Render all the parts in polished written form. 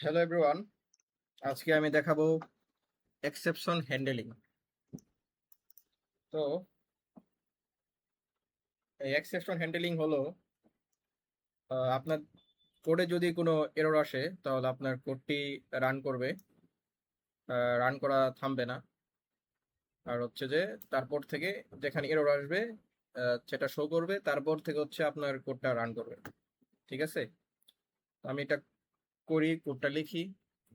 Hello everyone, আজকে আমি দেখাবো এক্সেপশন হ্যান্ডেলিং। তো এই এক্সেপশন হ্যান্ডেলিং হলো আপনার কোডে যদি কোনো এরর আসে তাহলে আপনার কোডটি রান করবে, রান করা থামবে না। আর হচ্ছে যে তারপর থেকে যেখানে এরর আসবে সেটা শো করবে, তারপর থেকে হচ্ছে আপনার কোডটা রান করবে। ঠিক আছে, আমি এটা করি, কোডটা লিখি।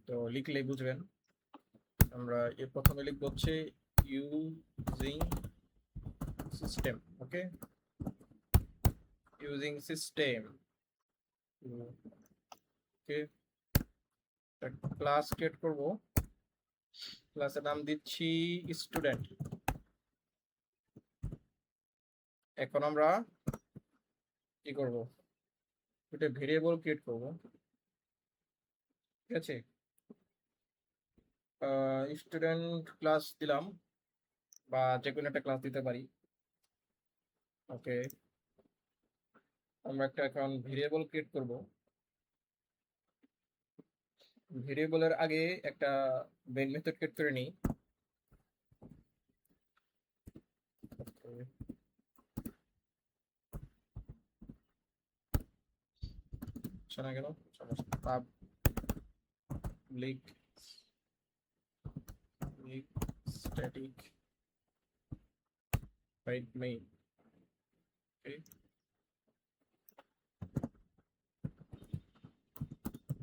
তো লিখলেই বুঝবেন। আমরা এর প্রথমে লিখবো হচ্ছে ইউজিং সিস্টেম। ওকে, ইউজিং সিস্টেম। ওকে, ক্লাস ক্রিয়েট করব। ক্লাসের নাম দিচ্ছি স্টুডেন্ট। এখন আমরা কি করব, একটা ভেরিয়েবল ক্রিয়েট করব। ঠিক আছে, স্টুডেন্ট ক্লাস দিলাম, বা যে কোনো একটা ক্লাস দিতে পারি। ওকে, আমরা একটা এখন ভেরিয়েবল ক্রিয়েট করব। ভেরিয়েবলের আগে একটা মেইন মেথড ক্রিয়েট করে নিই। শোনা গেল সমস্যা, public static void main।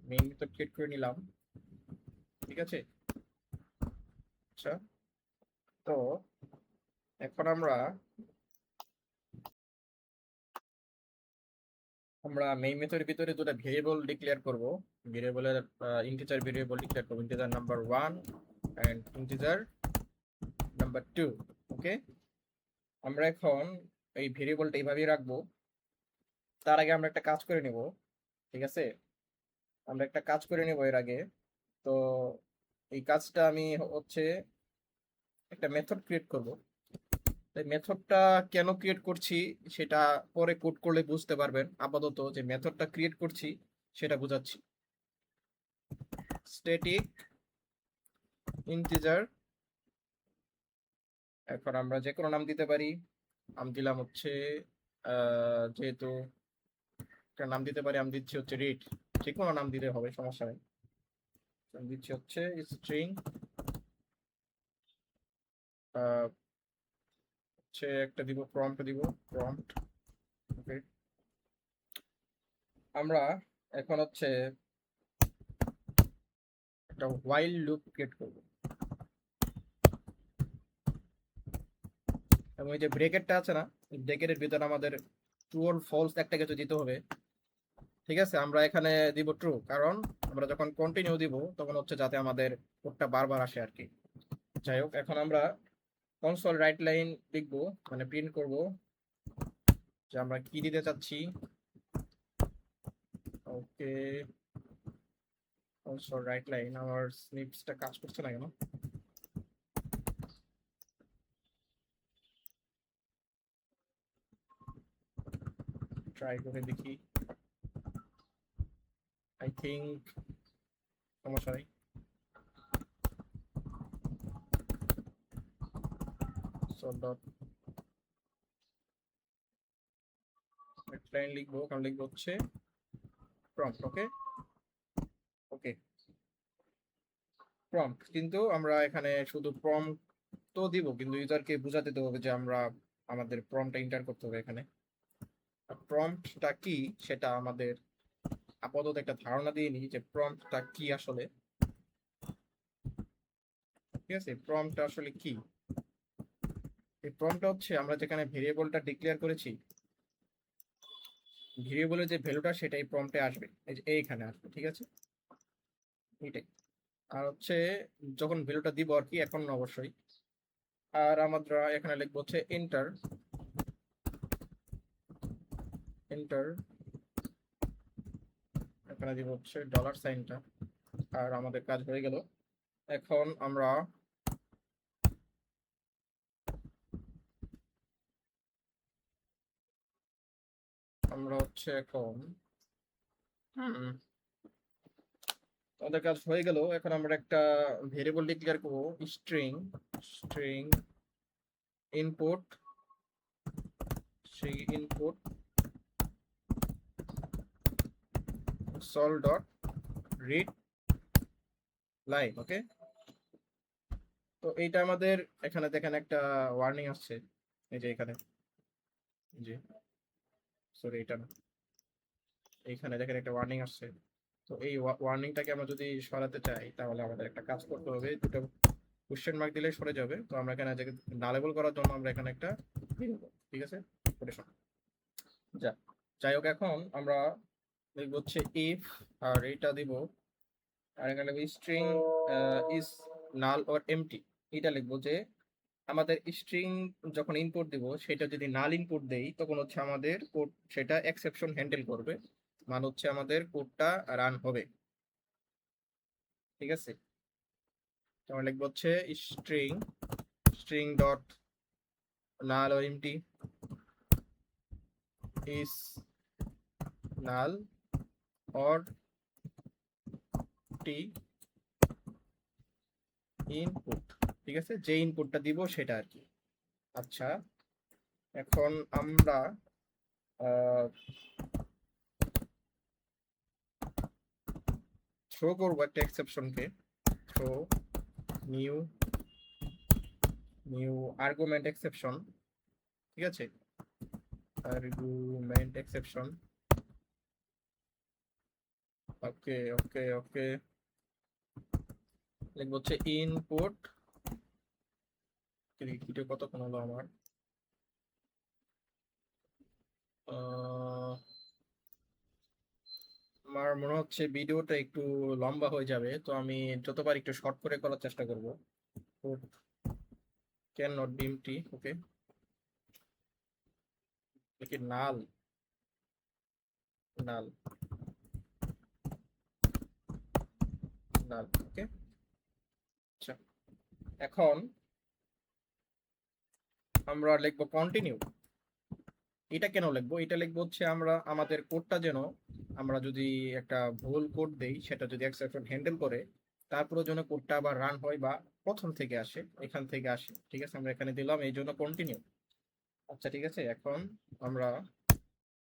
Main method create করে নিলাম। ঠিক আছে, আচ্ছা। তো এখন আমরা মেইন মেথডের ভিতরে দুটো ভেরিয়েবল ডিক্লেয়ার করব। ভেরিয়েবলের ইন্টিজার ভেরিয়েবল ডিক্লেয়ার করব, integer number 1 and integer number 2। Okay, আমরা এখন এই ভেরিয়েবলটা এইভাবেই রাখবো। তার আগে আমরা একটা কাজ করে নেব। ঠিক আছে, আমরা একটা কাজ করে নেব এর আগে। তো এই কাজটা আমি হচ্ছে একটা মেথড ক্রিয়েট করব। তাই মেথডটা কেন ক্রিয়েট করছি সেটা পরে কোড করলে বুঝতে পারবেন। আপাতত যে মেথডটা ক্রিয়েট করছি সেটা বোঝাচ্ছি। স্ট্যাটিক ইন্টিজার, এখন আমরা যে কোনো নাম দিতে পারি। আমি দিলাম হচ্ছে যেহেতু একটা নাম দিতে পারি, আমি দিচ্ছি হচ্ছে রিড। যে কোনো নাম দিলে হবে, সমস্যা নেই। আমি দিচ্ছি হচ্ছে স্ট্রিং, হচ্ছে একটা দিব প্রম্পট, দিব প্রম্পট। ওকে, আমরা এখন হচ্ছে একটা while লুপ ক্রিয়েট করব। এবং এই যে ব্রেকেটটা আছে না, ব্রেকেটের ভিতরে আমাদের ট্রু অর ফলস একটা কিছু দিতে হবে। ঠিক আছে, আমরা এখানে দিব ট্রু, কারণ আমরা যখন কন্টিনিউ দিব তখন হচ্ছে যাতে আমাদের কোডটা বারবার আসে আর কি। যাই হোক, এখন আমরা কনসোল রাইট লাইন লিখবো, মানে প্রিন্ট করব যে আমরা কি দিতে চাচ্ছি। ওকে, কনসোল রাইট লাইন। আমার স্নিপসটা কাজ করছে না কেন, ট্রাই করে দেখি। আই থিঙ্ক সমস্যা নেই। সো ডট রাইট লাইন লিখবো, কারণ লিখবো হচ্ছে প্রম্পট। ওকে, ওকে, প্রম্পট। কিন্তু আমরা এখানে শুধু প্রম্পট তো দিব, কিন্তু ইউজারকে বোঝাতে হবে যে আমরা আমাদের প্রম্পটটা এন্টার করতে হবে এখানে। প্রম্পটটা কি সেটা আমাদের আপাতত একটা ধারণা দিয়ে নিই যে প্রম্পটটা কি আসলে। ঠিক আছে, প্রম্পটটা আসলে কি। এই প্রম্পটটা হচ্ছে আমরা যেখানে ভেরিয়েবলটা ডিক্লেয়ার করেছি, ভেরিয়েবলের যে ভ্যালুটা সেটাই প্রম্পটে আসবে, এই যে এইখানে আসবে। ঠিক আছে, এটাই। আর হচ্ছে যখন ভ্যালুটা দিব আর কি, এখন অবশ্যই। আর আমরা এখানে লিখবো হচ্ছে এন্টার, এন্টার। এখানে দিব হচ্ছে ডলার সাইনটা। আর আমাদের কাজ হয়ে গেল। এখন আমরা আমরা হচ্ছে এখন হুম আমাদের কাজ হয়ে গেল। এখন আমরা একটা ভেরিয়েবল ডিক্লেয়ার করব, স্ট্রিং স্ট্রিং ইনপুট সেই input sol dot read line. Okay, তো এইটা আমাদের এখানে দেখেন একটা ওয়ার্নিং আসছে, এই যে এখানে, জি সরি এটা না, এইখানে দেখেন একটা ওয়ার্নিং আসছে। তো এই ওয়ার্নিংটাকে আমরা যদি সরাতে চাই তাহলে আমাদের একটা কাজ করতে হবে, দুটো কোশ্চেন মার্ক দিলে সরে যাবে। তো আমরা এখানে নালেবল করার জন্য আমরা এখানে একটা দিয়ে দেবো, ঠিক আছে, কোটেশন। যাই হোক, এখন আমরা লিখব হচ্ছে ইফ, আর এইটা দিব, আর এখানে লিখব string is null or empty. এটা লিখবো যে আমাদের স্ট্রিং যখন ইনপুট দিব সেটা যদি নাল ইনপুট দেই তখন হচ্ছে আমাদের কোড সেটা এক্সেপশন হ্যান্ডেল করবে, মানে হচ্ছে আমাদের কোডটা রান হবে, ঠিক আছে। তো আমরা লিখবো হচ্ছে string string dot null or MT is null or T input, ঠিক আছে, যে ইনপুটটা দিব সেটা আর কি। আচ্ছা, এখন আমরা থ্রো করবো একটা এক্সেপশনকে, throw new new argument exception, ঠিক আছে, আর্গুমেন্ট এক্সেপশন। ওকে ওকে ওকে, লিখবো হচ্ছে ইনপুট, ভিডিও কতক্ষণ হলো আমার, আমার মনে হচ্ছে ভিডিওটা একটু লম্বা হয়ে যাবে, তো আমি যতবার একটু শর্ট করে করার চেষ্টা করব। ক্যান নট বি এমটি, ওকে, লিখি নাল নাল নাল, ওকে। আচ্ছা, এখন আমরা লিখবো কন্টিনিউ। এটা কেন লিখবো, এটা লিখবো হচ্ছে আমরা আমাদের কোডটা যেন, আমরা যদি একটা ভুল কোড দেই সেটা যদি এক্সেপশন হ্যান্ডেল করে, তারপরে যেন কোডটা আবার রান হয় বা প্রথম থেকে আসে, এখান থেকে আসে, ঠিক আছে, আমরা এখানে দিলাম এই জন্য কন্টিনিউ। আচ্ছা ঠিক আছে, এখন আমরা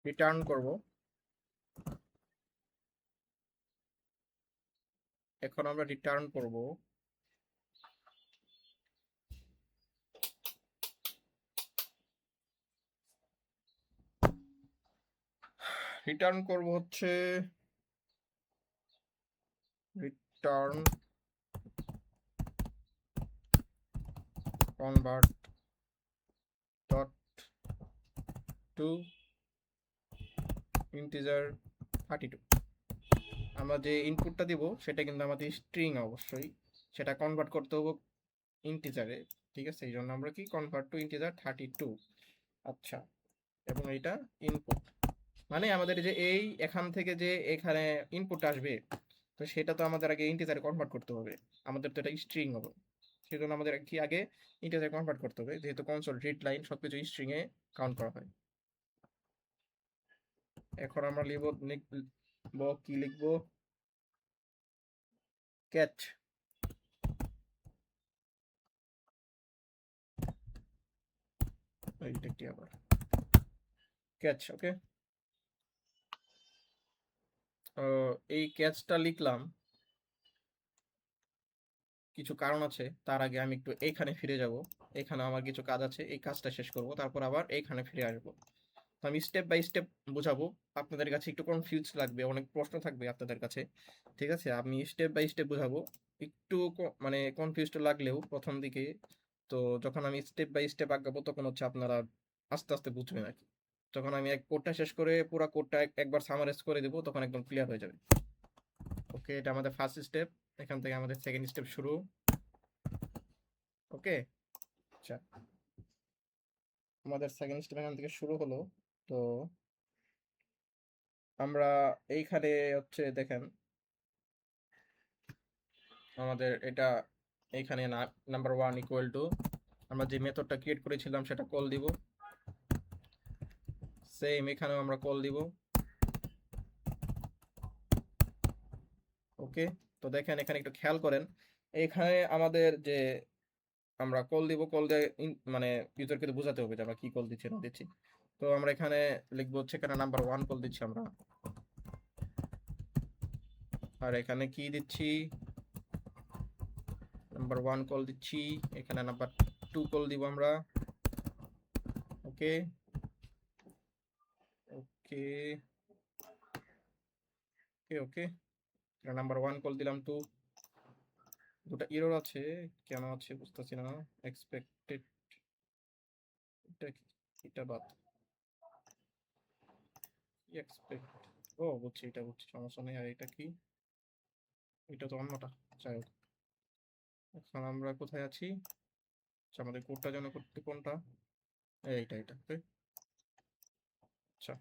রিটার্ন করব, এখন আমরা রিটার্ন করব রিটার্ন করব হচ্ছে return convert dot to integer 32। আমরা যে ইনপুটটা দিব সেটা কিন্তু আমাদের স্ট্রিং, অবশ্যই সেটা কনভার্ট করতে হবে ইন্টিজারে, ঠিক আছে, এই জন্য আমরা কি কনভার্ট টু ইন্টিজার 32। আচ্ছা, এবং এটা ইনপুট, মানে আমাদের যে এই এখান থেকে যে এখানে ইনপুট আসবে, তো সেটা তো আমাদের আগে ইন্টিজারে কনভার্ট করতে হবে, আমাদের তো এটা স্ট্রিং হবে, সেজন্য আমাদের কি আগে ইন্টিজারে কনভার্ট করতে হবে, যেহেতু কনসোল রিড লাইন সবকিছু স্ট্রিং এ কাউন্ট করা হয়। এখন আমরা লিখবো কি লিখবো, ক্যাচ, এইটা কি আবার ক্যাচ, ওকে। এই ক্যাচটা লিখলাম, কিছু কারণ আছে, তার আগে আমি একটু এইখানে ফিরে যাব, এখানে আমার কিছু কাজ আছে, এই কাজটা শেষ করব, তারপর আবার এইখানে ফিরে আসবো। তো আমি স্টেপ বাই স্টেপ বুঝাবো, আপনাদের কাছে একটু কনফিউজ লাগবে, অনেক প্রশ্ন থাকবে আপনাদের কাছে, ঠিক আছে, আমি স্টেপ বাই স্টেপ বুঝাবো। একটু মানে কনফিউজড লাগলেও প্রথম দিকে, তো যখন আমি স্টেপ বাই স্টেপ আগাবো তখন হচ্ছে আপনারা আস্তে আস্তে বুঝবেন আর কি। যখন আমি এক কোডটা শেষ করে পুরো কোডটা একবার সামারাইজ করে দেবো তখন একদম ক্লিয়ার হয়ে যাবে। ওকে, এটা আমাদের ফার্স্ট স্টেপ, এখান থেকে আমাদের সেকেন্ড স্টেপ শুরু। ওকে, আচ্ছা, আমাদের সেকেন্ড স্টেপ এখান থেকে শুরু হলো। তো আমরা এইখানে হচ্ছে দেখেন আমাদের এটা এইখানে নাম্বার 1 ইকুয়াল টু আমরা যে মেথডটা ক্রিয়েট করেছিলাম সেটা কল দিব, সেম এখানেও আমরা কল দিব। ওকে, তো দেখেন এখানে একটু খেয়াল করেন, এখানে আমাদের যে আমরা কল দিব, কল দিয়ে মানে ইউজারকে তো বোঝাতে হবে যে আমরা কি কল দিচ্ছি না দিচ্ছি। তো আমরা এখানে লিখবো হচ্ছে এখানে নাম্বার 1 কল দিচ্ছি আমরা, আর এখানে কি দিচ্ছি, নাম্বার 1 কল দিচ্ছি, এখানে নাম্বার 2 কল দিব আমরা। ওকে ওকে ওকে ওকে, নাম্বার 1 কল দিলাম, 2 দুটো এরর আছে, কেন আছে বুঝতেছি না। এক্সপেক্টেড, এটা কি, এটা বাদ, এক্সপেক্ট, ও বুঝছি, এটা বুঝছি, সমস্যা নেই। আর এটা কি, এটা তো অন্যটা, যাই হোক। এখন আমরা কোথায় আছি, আচ্ছা আমাদের কোডটা যেন করতে কোনটা, এইটা এটা, ওকে। আচ্ছা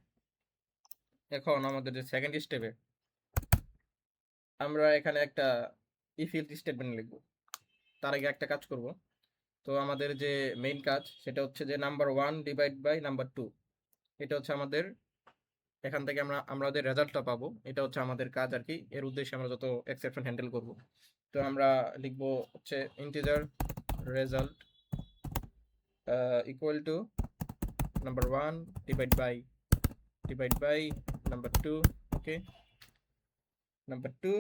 এখন আমাদের যে সেকেন্ড স্টেপে আমরা এখানে একটা ইফ এলস স্টেটমেন্ট লিখবো। তার আগে একটা কাজ করব। তো আমাদের যে মেইন কাজ সেটা হচ্ছে যে নাম্বার 1 ডিভাইড বাই নাম্বার 2, এটা হচ্ছে আমাদের, এখান থেকে আমরা আমাদের রেজাল্টটা পাবো, এটা হচ্ছে আমাদের কাজ আর কি। এর উদ্দেশ্যে আমরা যত এক্সেপশন হ্যান্ডেল করব। তো আমরা লিখবো হচ্ছে integer result equal to number 1 divide by number 2, okay. Number 2,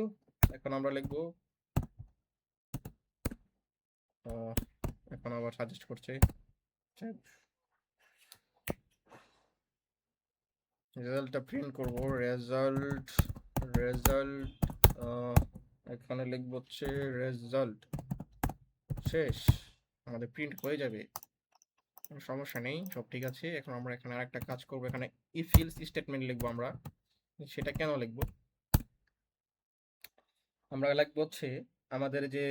এখন আমরা লিখবো, এখন আবার সাজেস্ট করছে, রেজাল্টটা প্রিন্ট করব, রেজাল্ট রেজাল্ট এখানে লিখবো হচ্ছে রেজাল্ট শেষ, আমাদের প্রিন্ট হয়ে যাবে, কোনো সমস্যা নেই, সব ঠিক আছে। এখন আমরা এখানে আরেকটা কাজ করব, এখানে ইফ এলস স্টেটমেন্ট লিখবো আমরা। সেটা কেন লিখবো, আমরা লিখবো হচ্ছে আমাদের যে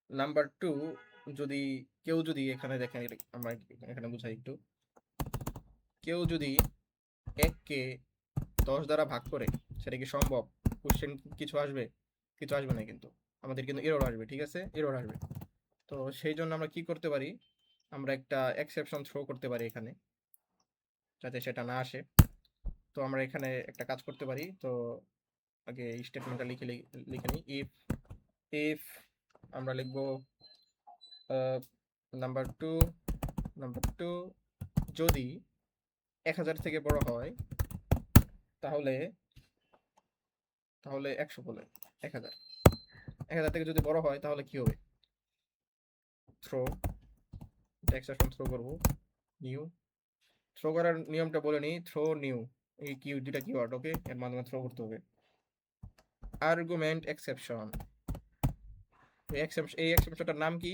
নাম্বার 2, যদি কেউ যদি, এখানে দেখেন আমরা এখানে বুঝাই একটু, কেউ যদি 1কে 10 দ্বারা ভাগ করে, সেটা কি সম্ভব? কোশ্চেন কিছু আসবে? কিছু আসবে না, কিন্তু আমাদের কিন্তু এরর আসবে, ঠিক আছে, এরর আসবে। তো সেই জন্য আমরা কি করতে পারি, আমরা একটা এক্সেপশন থ্রো করতে পারি এখানে, যাতে সেটা না আসে। তো আমরা এখানে একটা কাজ করতে পারি। তো আগে স্টেটমেন্টটা লিখে নিই, ইফ ইফ আমরা লিখব নাম্বার 2 যদি 1000 থেকে বড় হয়, তাহলে 100 বলে, 1000 থেকে যদি বড় হয় তাহলে কি হবে, থ্রো, এক্সেপশন থ্রো করব, নিউ, থ্রো করার নিয়মটা বলে নিই, থ্রো নিউ, এই কি দুটা কিওয়ার্ড, ওকে, এর মাধ্যমে থ্রো করতে হবে। আর্গুমেন্ট এক্সেপশন, এই এক্সেপশনটার নাম কি,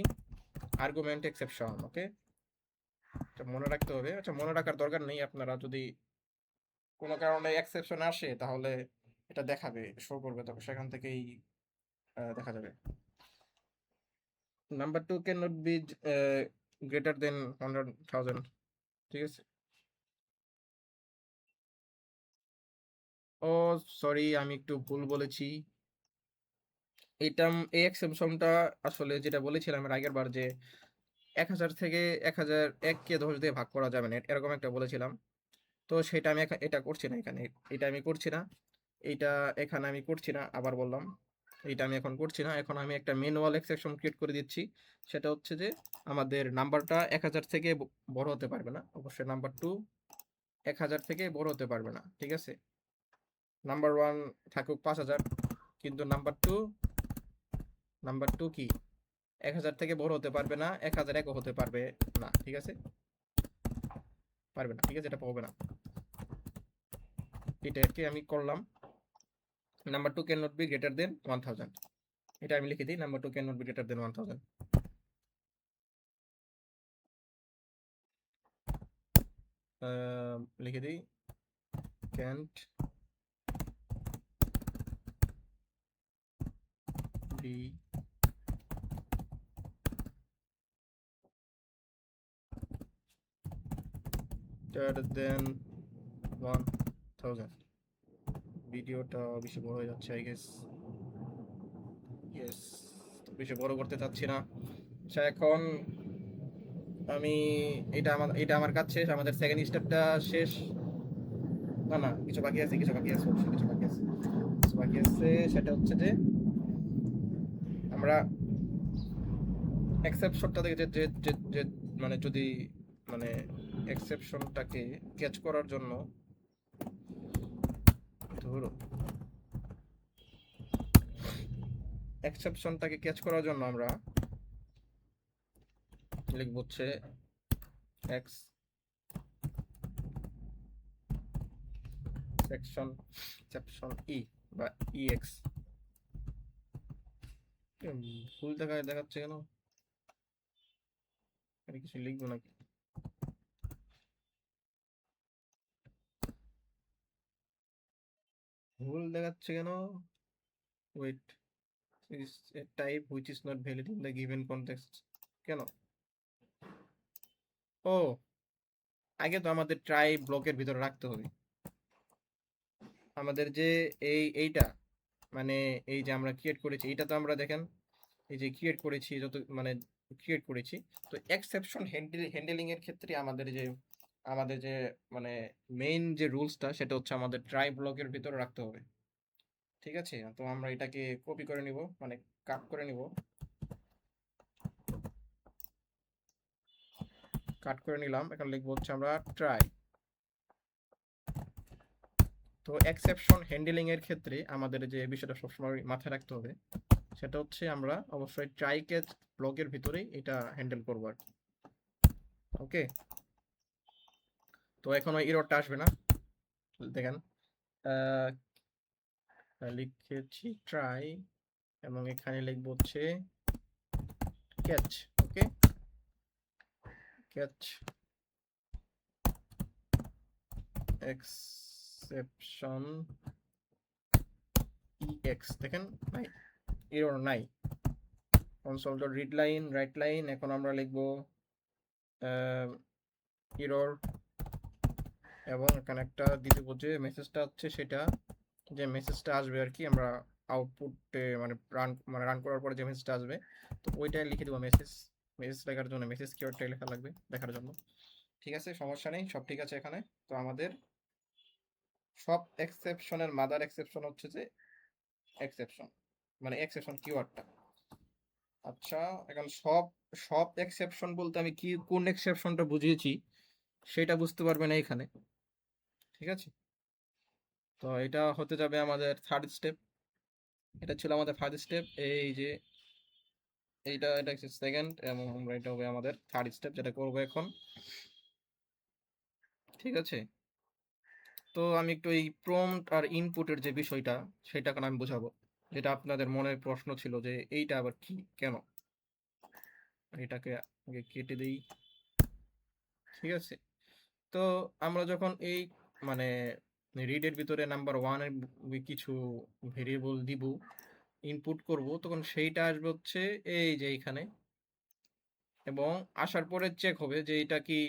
আর্গুমেন্ট এক্সেপশন, ওকে। এটা মনে রাখতে হবে। আচ্ছা মনে রাখার দরকার নেই, আপনারা যদি কোনো কারণে এক্সেপশন আসে তাহলে এটা দেখাবে, শো করবে, তবে সেখান থেকেই দেখা যাবে। Number 2 can not be greater than 100,000, ঠিক আছে। ও সরি, আমি একটু ভুল বলেছি। এই এক্সেপশনটা আসলে যেটা বলেছিলাম এর আগের বার, যে 1000 থেকে 1কে 10 দিয়ে ভাগ করা যাবে না, এরকম একটা বলেছিলাম। তো সেটা আমি এটা করছি না এখানে, এটা আমি করছি না, এইটা এখানে আমি করছি না, আবার বললাম এইটা আমি এখন করছি না। এখন আমি একটা ম্যানুয়াল এক্সেপশন ক্রিয়েট করে দিচ্ছি। সেটা হচ্ছে যে আমাদের নাম্বারটা 1000 থেকে বড় হতে পারবে না, অবশ্যই নাম্বার 2 1000 থেকে বড় হতে পারবে না, ঠিক আছে। নাম্বার 1 থাকুক 5000, কিন্তু নাম্বার 2 কি 1000 থেকে বড় হতে পারবে না, 1001ও হতে পারবে না, ঠিক আছে, পারবে না, ঠিক আছে, এটা পাবে না। এটাকে আমি করলাম, number 2 can not be greater than 1000, এটা আমি লিখে দিই, number 2 can not be greater than 1000। লিখে দিই ক্যান্ট বি গ্রেটার দেন 1000। ভিডিওটা বেশি বড় হয়ে যাচ্ছে, আই গেস, ইয়েস, বেশি বড় করতে চাচ্ছি না। আচ্ছা এখন আমি, এটা আমার কাজ শেষ, আমাদের সেকেন্ড স্টেপটা শেষ, না না কিছু বাকি আছে, অবশ্যই কিছু বাকি আছে, সেটা হচ্ছে যে আমরা এক্সেপশনটা থেকে যে যে যে মানে যদি মানে এক্সেপশনটাকে ক্যাচ করার জন্য ধরো এক্সেপশনটাকে ক্যাচ করার জন্য আমরা লিখব হচ্ছে এক্স সেকশন ই বা ইএক্স। ভুল দেখাচ্ছে কেন? আমি কিছু লিখবো নাকি? ভুল দেখাচ্ছে কেন? Wait, is a type which is not valid in the given context। কেন? ও, আগে তো আমাদের ট্রাই ব্লকের ভিতরে রাখতে হবে। আমাদের যে এইটা মানে এই যে আমরা ক্রিয়েট করেছি, এটা তো আমরা দেখেন এই যে ক্রিয়েট করেছি যত মানে ক্রিয়েট করেছি, তো এক্সেপশন হ্যান্ডেলিং এর ক্ষেত্রে আমাদের যে মানে মেইন যে রুলসটা সেটা হচ্ছে আমাদের ট্রাই ব্লকের ভিতরে রাখতে হবে। ঠিক আছে, তো আমরা এটাকে কপি করে নিব, মানে কাট করে নিব, কাট করে নিলাম। এখন লিখবো হচ্ছে আমরা ট্রাই। তো এক্সেপশন হ্যান্ডেলিং এর ক্ষেত্রে আমাদের যে বিষয়টা সবসময় মাথায় রাখতে হবে সেটা হচ্ছে আমরা অবশ্যই ট্রাই ক্যাচ ব্লকের ভিতরেই এটা হ্যান্ডেল করবো আর কি। ওকে, তো এখন ওই এররটা আসবে না। দেখেন লিখেছি ট্রাই এবং এখানে লিখবো হচ্ছে ক্যাচ। ওকে, ক্যাচ এক্সেপশন ইএক্স। দেখেন নাই, এরর নাই। Console dot read line right line, এখন আমরা লিখবো এরর এবং এখানে একটা দিয়ে দেবো যে মেসেজটা হচ্ছে সেটা, যে মেসেজটা আসবে আর কি আমরা আউটপুটে মানে রান করার পরে যে মেসেজটা আসবে তো ওইটাই লিখে দেবো মেসেজ। মেসেজ লেখার জন্য মেসেজ কিওয়ার্ডটাই লেখা লাগবে দেখার জন্য। ঠিক আছে, সমস্যা নেই, সব ঠিক আছে এখানে। তো আমাদের সব এক্সেপশনের মাদার এক্সেপশন হচ্ছে যে এক্সেপশন মানে এক্সেপশন কিওয়ার্ডটা। আচ্ছা, এখন সব সব এক্সেপশন বলতে আমি কি কোন এক্সেপশনটা বুঝিয়েছি সেটা বুঝতে পারবেন এখানে। ঠিক আছে, তো এটা হতে যাবে আমাদের থার্ড স্টেপ। এটা ছিল আমাদের ফার্স্ট স্টেপ, এই যে এটা হচ্ছে সেকেন্ড, এবং আমরা এটা হবে আমাদের থার্ড স্টেপ যেটা করবো এখন। ঠিক আছে, তো আমি একটু এই প্রম্পট আর ইনপুটের যে বিষয়টা সেটা এখন আমি বোঝাবো, যেটা আপনাদের মনের প্রশ্ন ছিল যে এইটা আবার কি, কেন। এটাকে আগে কেটে দেই। ঠিক আছে, তো আমরা যখন এই মানে রিডের ভিতরে নাম্বার ওয়ানের কিছু ভেরিয়েবল দিব, ইনপুট করব, তখন সেইটা আসবে হচ্ছে এই যে এইখানে, এবং আসার পরে চেক হবে যে এটা কি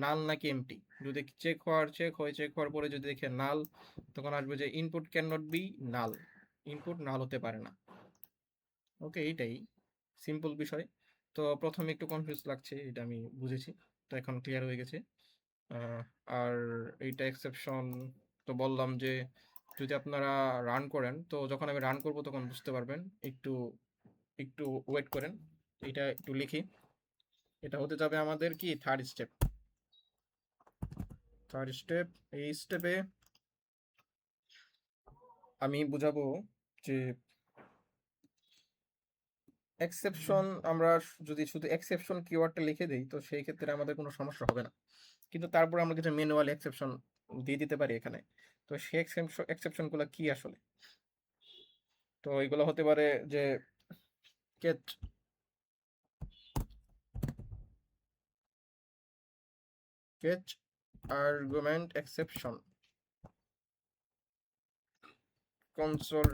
নাল নাকি এমটি। যদি চেক হওয়ার পরে যদি দেখে নাল, তখন আসবে যে input can not be null, input null হতে পারে না। ওকে, এইটাই সিম্পল বিষয়। তো প্রথমে একটু কনফিউজ লাগছে, এটা আমি বুঝেছি, তো এখন ক্লিয়ার হয়ে গেছে। আর এইটা এক্সেপশন তো বললাম যে যদি আপনারা রান করেন, তো যখন আমি রান করব তখন বুঝতে পারবেন। একটু একটু ওয়েট করেন, এটা একটু লিখি। এটা হতে যাবে আমাদের কি থার্ড স্টেপ। এই স্টেপে আমি বুঝাবো যে এক্সেপশন আমরা যদি শুধু এক্সেপশন কিওয়ার্ডটা লিখে দেই তো সেই ক্ষেত্রে আমাদের কোনো সমস্যা হবে না, কিন্তু তারপর আমরা কিছু ম্যানুয়াল এক্সেপশন দিয়ে দিতে পারি এখানে। তো সেই এক্সেপশনগুলো কি আসলে? তো এগুলো হতে পারে যে get get argument exception console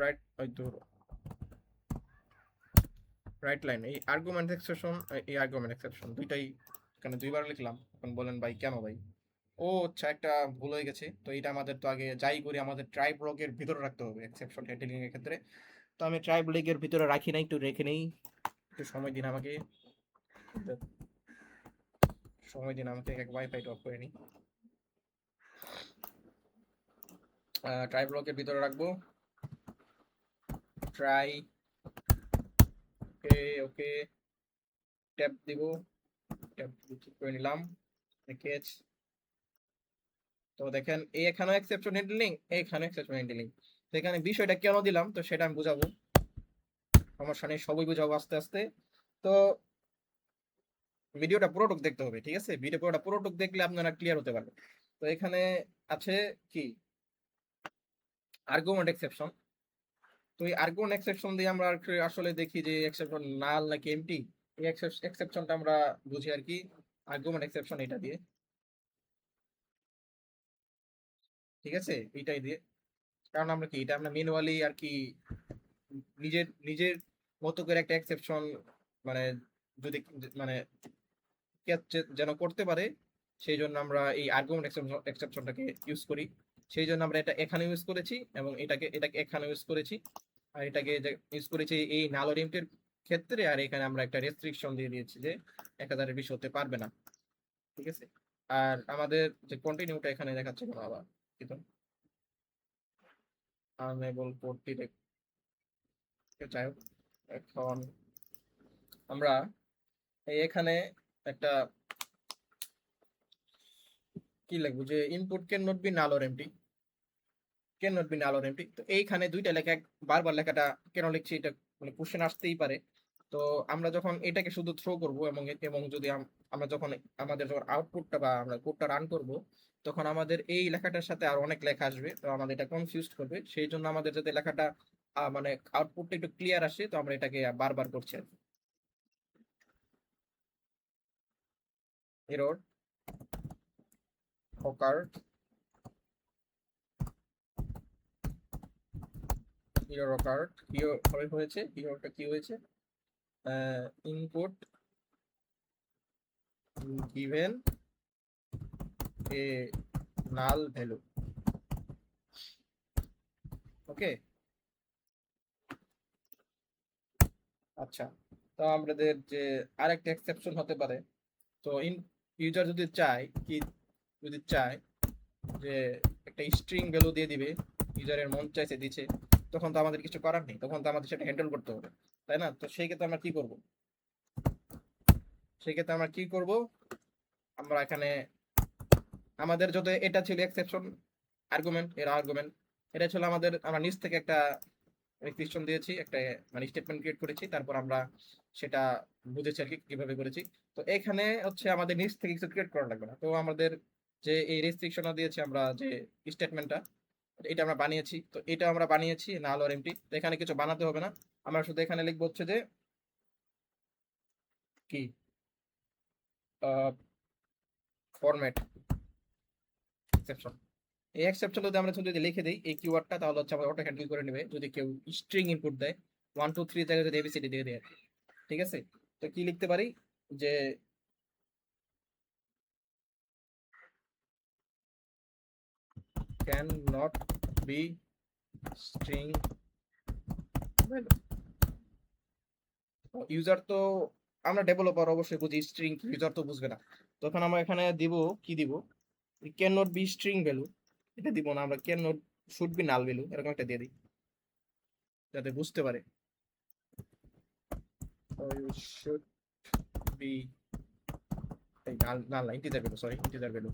write line. এই আর্গুমেন্ট এক্সেপশন, এই আর্গুমেন্ট এক্সেপশন দুইটাই এখানে দুইবার লিখলাম। এখন বলেন ভাই কেন ভাই? ও আচ্ছা, একটা ভুল হয়ে গেছে। তো এটা আমাদের তো আগে যাই করি আমাদের ট্রাই ব্লকের ভিতরে রাখতে হবে এক্সেপশন হ্যান্ডলিং এর ক্ষেত্রে। তো আমি ট্রাই ব্লকের ভিতরে রাখি নাই, একটু রেখে নেই। একটু সময় দিন আমাকে, এক ওয়াইফাইটা অফ করে নিই। ট্রাই ব্লকের ভিতরে রাখবো ট্রাই ওকে ওকে, ট্যাপ দিব, ট্যাপ ঠিক করে নিলাম, কেচ। তো দেখেন এখানেও এক্সেপশন হ্যান্ডলিং, এখানে এক্সেপশন হ্যান্ডলিং। সেখানে বিষয়টা কেন দিলাম তো সেটা আমি বুঝাবো, সমস্যা নেই, সবই বুঝাবো আস্তে আস্তে। তো ভিডিওটা পুরোটুক দেখতে হবে, ঠিক আছে? ভিডিও পুরোটুক দেখলে আপনারা ক্লিয়ার হতে পারবেন। তো এখানে আছে কি আর্গুমেন্ট এক্সেপশন। তো এই আর্গুমেন্ট এক্সেপশন দিয়ে আমরা আসলে দেখি যে এক্সেপশন নাল নাকি এমটি। এই এক্সেপশনটা আমরা বুঝি আর কি আর্গুমেন্ট এক্সেপশন এটা দিয়ে, ঠিক আছে? এইটাই দিয়ে, কারণ আমরা কি এটা আমরা ম্যানুয়ালি আর কি নিজের নিজের মতো করে একটা এক্সেপশন মানে যদি মানে যেন করতে পারে, সেই জন্য আমরা এই আর্গুমেন্ট এক্সেপশনটাকে ইউজ করি। সেই জন্য আমরা এটা এখানে ইউজ করেছি এবং এটাকে এখানে ইউজ করেছি, আর এটাকে ইউজ করেছি এই নালোরিমটের ক্ষেত্রে। আর এখানে আমরা একটা রেস্ট্রিকশন দিয়ে দিয়েছি যে 1000-এর বেশি হতে পারবে না, ঠিক আছে? আর আমাদের যে কন্টিনিউটা এখানে দেখাচ্ছে কোনো আবার কিন্তু আনএবল করতে, যাই হোক। এখন আমরা এখানে একটা কি লিখবো যে input can not be null or empty, can not be null or empty. তো এইখানে দুইটা লেখা বারবার লেখাটা কেন লিখছি, এটা মানে কোশ্চেন আসতেই পারে। তো আমরা যখন এটাকে শুধু থ্রো করব এবং এবং যদি আমরা যখন আমাদের যখন আউটপুটটা বা আমরা কোডটা রান করব, তখন আমাদের এই লেখাটার সাথে আর অনেক লেখা আসবে, তো আমাদের এটা কনফিউজ করবে। সেই জন্য আমাদের যাতে লেখাটা মানে আউটপুটটা একটু ক্লিয়ার আসে, তো আমরা এটাকে বারবার করছি আর কি। এরর হকার, এরর হকার কি হয়েছে, এররটা কি হয়েছে, input given a null value, ওকে। আচ্ছা, তো আমাদের যে আরেকটা এক্সেপশন হতে পারে, তো ইউজার যদি চায় কি, যদি চায় যে একটা স্ট্রিং ভ্যালু দিয়ে দিবে, ইউজারের মন চাইছে দিচ্ছে, তখন তো আমাদের কিছু করার নেই, তখন তো আমাদের সেটা হ্যান্ডেল করতে হবে, তাই না? তো সেই ক্ষেত্রে আমরা কি করব, সেই ক্ষেত্রে আমরা কি করব, আমরা এখানে আমাদের যত এটা ছিল এক্সেপশন আর্গুমেন্ট, এর আর্গুমেন্ট এটা ছিল আমাদের, আমরা নিচ থেকে একটা রেস্ট্রিকশন দিয়েছি, একটা মানে স্টেটমেন্ট ক্রিয়েট করেছি, তারপর আমরা সেটা বুঝেছি আর কি কিভাবে করেছি। তো এখানে হচ্ছে আমাদের নিচ থেকে কিছু ক্রিয়েট করা লাগবে না। তো আমাদের যে এই রেস্ট্রিকশনটা দিয়েছি আমরা, যে স্টেটমেন্টটা এটা আমরা বানিয়েছি, তো এটা আমরা বানিয়েছি নাল আর এমটি। তো এখানে কিছু বানাতে হবে না, আমরা শুধু এখানে লিখবো হচ্ছে যে কি ফরম্যাট এক্সেপশন। এই এক্সেপশন যদি আমরা যদি লিখে দিই এই কিওয়ার্ডটা, তাহলে হচ্ছে আমরা অটো হ্যান্ডেল করে নেবে যদি কেউ স্ট্রিং ইনপুট দেয়, 1 2 3 জায়গায় যদি এবিসিডি দিয়ে দেয়, ঠিক আছে? তো কি লিখতে পারি যে can not be string value. User তো, আমরা ডেভেলপার অবশ্যই বুঝি স্ট্রিং কি, ইউজার তো বুঝবে না। তখন আমরা এখানে দিব কি দিব, can not be string value এটা দিব না, আমরা can not should be null value এরকম একটা দিয়ে দিই যাতে বুঝতে পারে। শুড বি নাল, নাল না integer value, sorry integer value.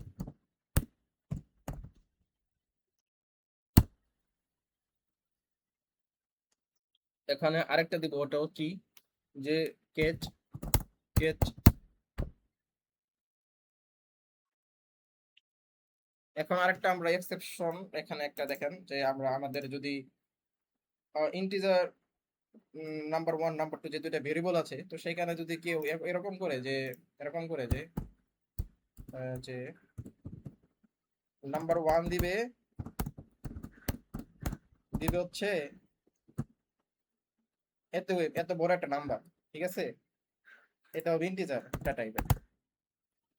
এখানে আরেকটা দিব, ওটাও কি যে কেচ, কেচ। এখন আরেকটা আমরা এক্সেপশন এখানে একটা দেখেন যে আমরা আমাদের যদি ইন্টিজার নাম্বার 1 নাম্বার 2 যে দুইটা ভেরিয়েবল আছে, তো সেখানে যদি কেউ এরকম করে যে, এরকম করে যে নাম্বার 1 দিবে, দিবে হচ্ছে এত এত বড় একটা নাম্বার, ঠিক আছে? এটা হবে ইন্টিজার ডেটা টাইপের,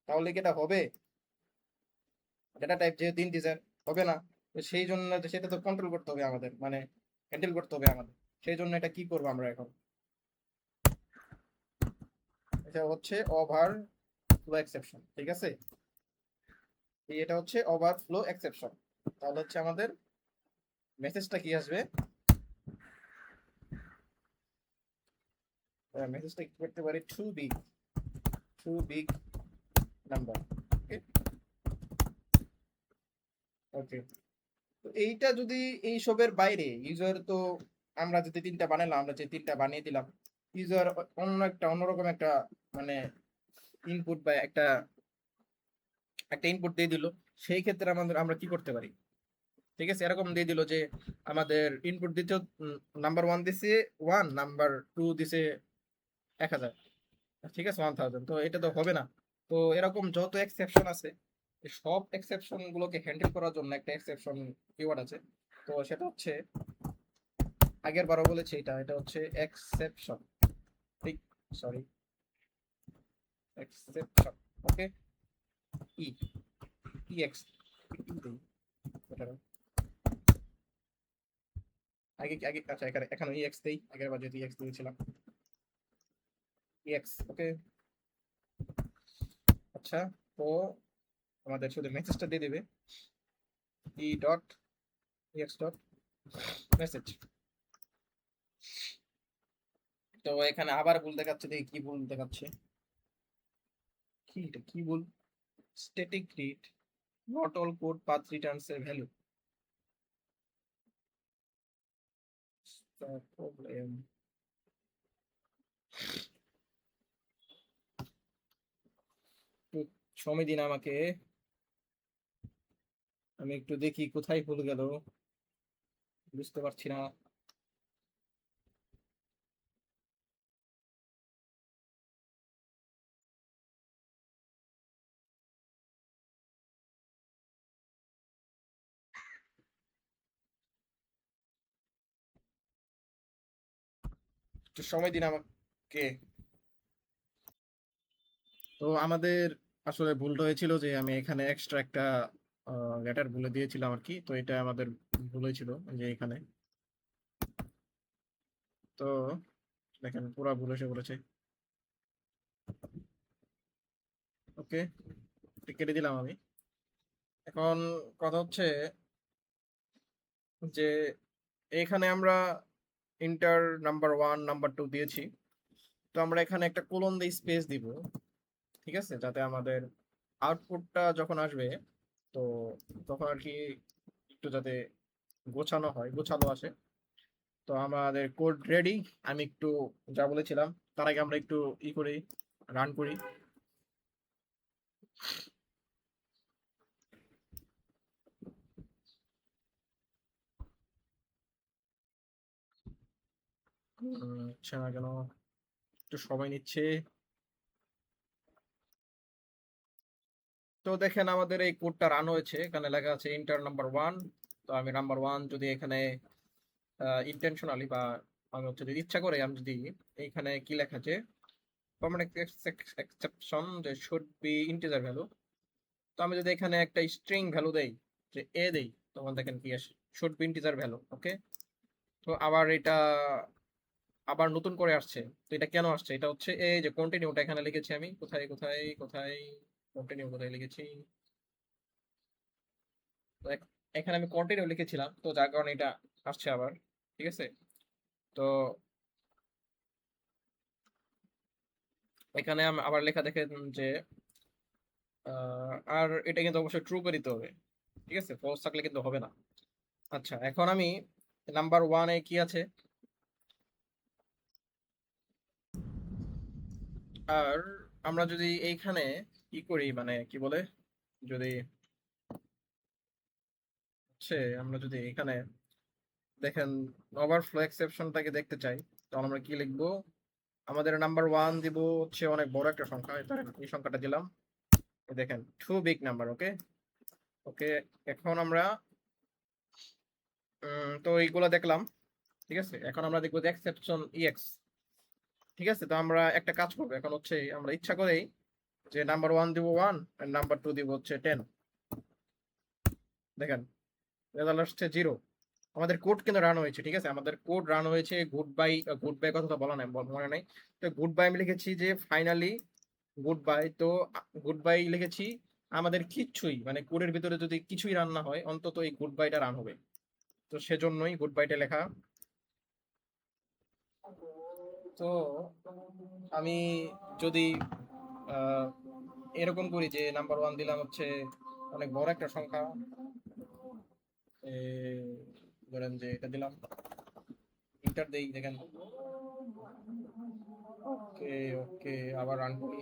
তাহলে কি এটা হবে? ডেটা টাইপ যেহেতু ইন্টিজার হবে না, তো সেই জন্য সেটা তো কন্ট্রোল করতে হবে আমাদের, মানে হ্যান্ডেল করতে হবে আমাদের। সেই জন্য এটা কি করবো আমরা এখন, এটা হচ্ছে ওভারফ্লো এক্সেপশন, ঠিক আছে? এটা হচ্ছে ওভারফ্লো এক্সেপশন। তাহলে হচ্ছে আমাদের মেসেজটা কি আসবে, মেসেজটা কি করতে পারি, টু বিগ নাম্বার। ওকে ওকে, তো এইটা যদি এই সবের বাইরে ইউজার তো আমরা যদি তিনটা বানালাম, আমরা যে তিনটা বানিয়ে দিলাম, ইউজার অন্যরকম একটা মানে ইনপুট বা একটা একটা ইনপুট দিয়ে দিল, সেই ক্ষেত্রে আমরা কি করতে পারি? ঠিক আছে, এরকম দিয়ে দিল যে আমাদের ইনপুট দিতে নাম্বার ওয়ান দিছে ওয়ান, নাম্বার টু দিছে 1000, ঠিক আছে 1000, তো এটা তো হবে না। তো এরকম যত এক্সেপশন আছে, এই সব এক্সেপশন গুলোকে হ্যান্ডেল করার জন্য একটা এক্সেপশন কিওয়ার্ড আছে। তো সেটা হচ্ছে, আগের বারও বলেছি, এটা হচ্ছে এক্সেপশন, ঠিক, সরি, এক্সেপশন। ওকে, ই ই এক্স এটা আগে আগে আচ্ছা, এখানে এখন ই এক্স দেই, আগের বার যেহেতু এক্স দিয়েছিলাম, ই এক্স। ওকে, আচ্ছা, তো আমাদের শুধু মেসেজটা দিয়ে দিবে, E dot x dot message. তো এখানে আবার ভুল দেখাচ্ছে, দেখি কি ভুল দেখাচ্ছে, কি এটা কি ভুল, static read not all code path Returns এর ভ্যালু, প্রবলেম। একটু সময় দিন আমাকে, আমি একটু দেখি কোথায় ভুল গেল, বুঝতে পারছি না। একটু সময় দিন আমাকে। তো আমাদের আসলে ভুলটা হয়েছিল যে আমি এখানে এক্সট্রা একটা লেটার বলে দিয়েছিলাম আর কি, তো এটা আমাদের ভুল হয়েছিল যে এখানে। তো দেখেন পুরো ভুল এসে বলেছে। ওকে, কেটে দিলাম আমি। এখন কথা হচ্ছে যে এখানে আমরা enter number one number two দিয়েছি, তো আমরা এখানে একটা কোলন দিয়ে স্পেস দিব, ঠিক আছে, যাতে আমাদের আউটপুটটা যখন আসবে, তো তখন আর কি একটু যাতে গোছানো হয়, গোছালো আসে। তো আমাদের কোড রেডি, আমি একটু যা বলেছিলাম তার আগে আমরা একটু করি, রান করি। হচ্ছে না কেন, একটু সময় নিচ্ছে। তো দেখেন আমাদের এই কোডটা রান হয়েছে, এখানে লেখা আছে ইন্টার নাম্বার ওয়ান। তো আমি নাম্বার ওয়ান যদি এখানে ইন্টেনশনালি বা আমি হচ্ছে যদি ইচ্ছা করে, আমি যদি এইখানে কি লেখা আছে পার্মানেন্ট এক্সেপশন যে শুড বি ইন্টিজার ভ্যালু, তো আমি যদি এখানে একটা স্ট্রিং ভ্যালু দেই, যে এ দেই, তখন দেখেন কি আসে, শুড বি ইন্টিজার ভ্যালু। ওকে, তো আবার এটা আবার নতুন করে আসছে। তো এটা কেন আসছে, এটা হচ্ছে এই যে কন্টিনিউটা এখানে লিখেছি আমি, কোথায় কোথায় কোথায় কন্টিনিউ কোথায় লিখেছি, তো এখানে আমি কন্টিনিউ লিখেছিলাম, তো যার কারণে এটা আসছে আবার, ঠিক আছে। তো এখানে আবার লেখা দেখেন যে আর এটা কিন্তু অবশ্যই ট্রু করে দিতে হবে, ঠিক আছে, ফলস থাকলে কিন্তু হবে না। আচ্ছা, এখন আমি নাম্বার ওয়ানে কি আছে, আর আমরা যদি এইখানে কি করি, মানে কি বলে, যদি হচ্ছে আমরা যদি এখানে দেখেন ওভারফ্লো এক্সেপশনটাকে দেখতে চাই, তাহলে আমরা কি লিখবো, আমাদের নাম্বার ওয়ান দিব হচ্ছে অনেক বড় একটা সংখ্যা, ধরেন এই সংখ্যাটা দিলাম, এই দেখেন টু বিগ নাম্বার। ওকে ওকে, এখন আমরা তো এইগুলো দেখলাম, ঠিক আছে, এখন আমরা দেখবো যে এক্সেপশন ইএক্স, ঠিক আছে। তো আমরা একটা কাজ করবো, এখন হচ্ছে আমরা ইচ্ছা করেই যে নাম্বার ওয়ান দিব ওয়ান, আর নাম্বার টু দিব হচ্ছে 10, দেখেন রেজাল্ট আসছে 0। আমাদের কোড কিন্তু রান হয়েছে, ঠিক আছে, আমাদের কোড রান হয়েছে, গুড বাই, গুড বাই কথা তো বলা নাই, মনে নাই। তো গুড বাই আমি লিখেছি যে ফাইনালি গুড বাই, তো গুড বাই লিখেছি। আমাদের কিচ্ছুই মানে কোডের ভিতরে যদি কিছুই রান না হয়, অন্তত এই গুড বাইটা রান হবে, তো সেজন্যই গুড বাইটা লেখা। তো আমি যদি এরকম করি যে নাম্বার 1 দিলাম হচ্ছে অনেক বড় একটা সংখ্যা, ধরেন যে এটা দিলাম, ইন্টার দেই, দেখেন। ওকে ওকে, আবার রান করি।